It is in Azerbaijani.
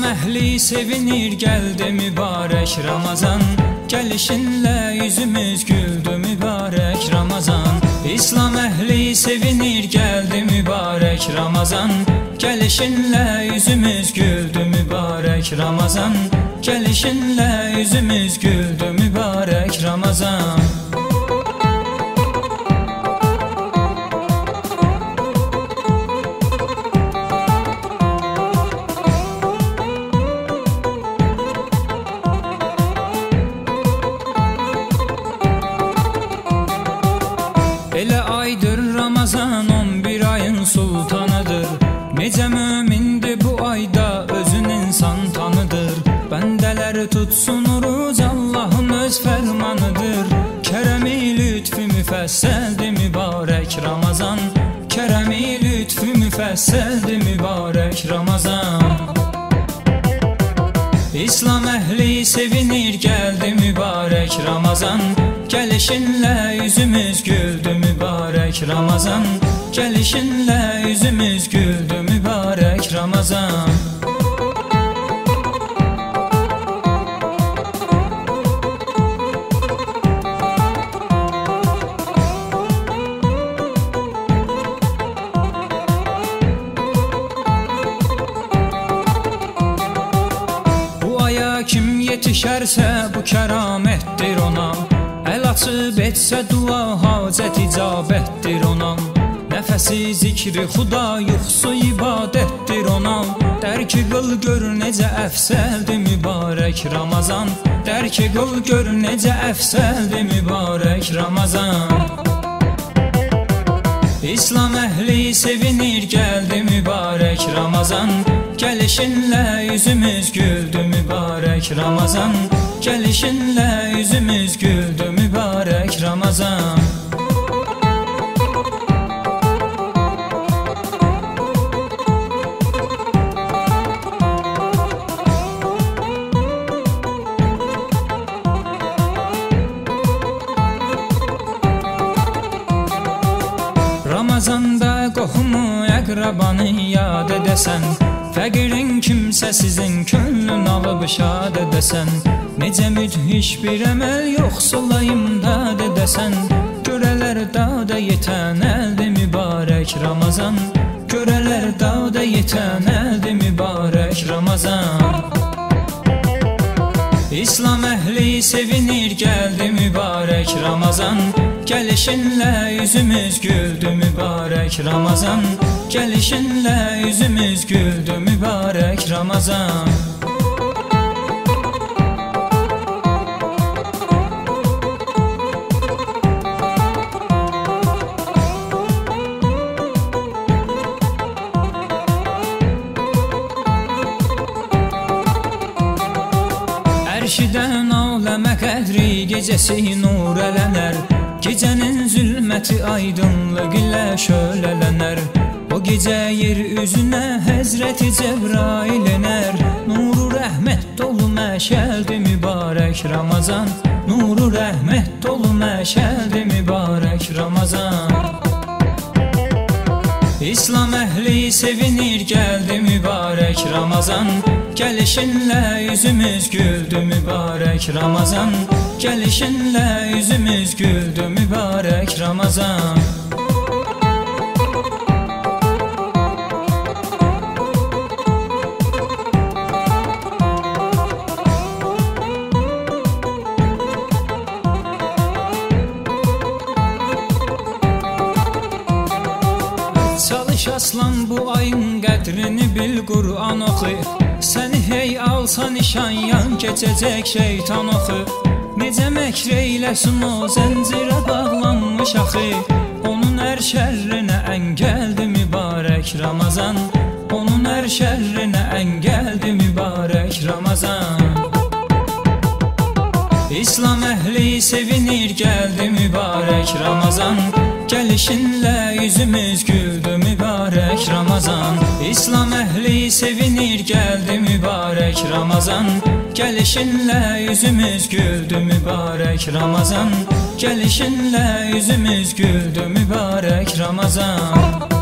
İslam əhli sevinir, gəldi mübarək Ramazan. Gəlişinlə yüzümüz güldü mübarək Ramazan. İslam əhli sevinir, gəldi mübarək Ramazan. Gəlişinlə yüzümüz güldü mübarək Ramazan. Gəlişinlə yüzümüz güldü mübarək Ramazan. Elə aydır Ramazan, 11 ayın sultanıdır. Necə mömindir bu ayda, özün insan tanıdır. Bəndələr tutsun oruc, Allahın öz fərmanıdır. Kərəmi lütfü müfəssəldir mübarək Ramazan. Kərəmi lütfü müfəssəldir mübarək Ramazan. İslam əhli sevinir, gəldi mübarək Ramazan. Gəlişinlə yüzümüz güldü mübarək Ramazan. Gəlişinlə yüzümüz güldü mübarək Ramazan. Kim yetişərsə bu kəramətdir ona. Əl açıb etsə dua, hacət icabətdir ona. Nəfəsi zikri xuda, yuxusu ibadətdir ona. Dərk qıl gör necə əfsəldir mübarək Ramazan. Dərk qıl gör necə əfsəldir mübarək Ramazan. İslam əhli sevinir, gəldi mübarək Ramazan. Gəlişinlə yüzümüz güldü mübarək Ramazan. Gəlişinlə yüzümüz güldü mübarək Ramazan. Ramazanda qohumu, əqrabanı yad edəsən. Fəqirin kimsəsizin könlün alıb şad edəsən. Necə müdhiş bir əməl yoxsulayım dad edəsən. Görələr dada yetən əldir mübarək Ramazan. Görələr dada yetən əldir mübarək Ramazan. İslam əhli sevinir, gəldi mübarək Ramazan. Gəlişinlə yüzümüz güldü mübarək Ramazan. Gəlişinlə yüzümüz güldü mübarək Ramazan. Ərşidən aləmə qədri, gecəsi nur ələnər. Gecənin zülməti aydınlıq ilə şölələnər. O gecə yer üzünə Həzrəti Cəbrail enər. Nuru rəhmət dolu məşəldir mübarək Ramazan. Nuru rəhmət dolu məşəldir mübarək Ramazan. İslam əhli sevinir, gəldi mübarək Ramazan. Gəlişinlə yüzümüz güldü mübarək Ramazan. Gəlişinlə yüzümüz güldü mübarək Ramazan. Çalış aslan bu ayın qədrini bil, Qur'an oxu. Səni hey alsa nişan, yan keçəcək şeytan oxu. Necə məkr eyləsin o zəncirə bağlanmış axı. Onun hər şərrinə əngəldir mübarək Ramazan. Onun hər şərrinə əngəldir mübarək Ramazan. İslam əhli sevinir, gəldi mübarək Ramazan. Gəlişinlə yüzümüz güldü mübarək Ramazan. İslam əhli sevinir, gəldi mübarək Ramazan. Gəlişinlə yüzümüz güldü mübarək Ramazan. Gəlişinlə yüzümüz güldü mübarək Ramazan.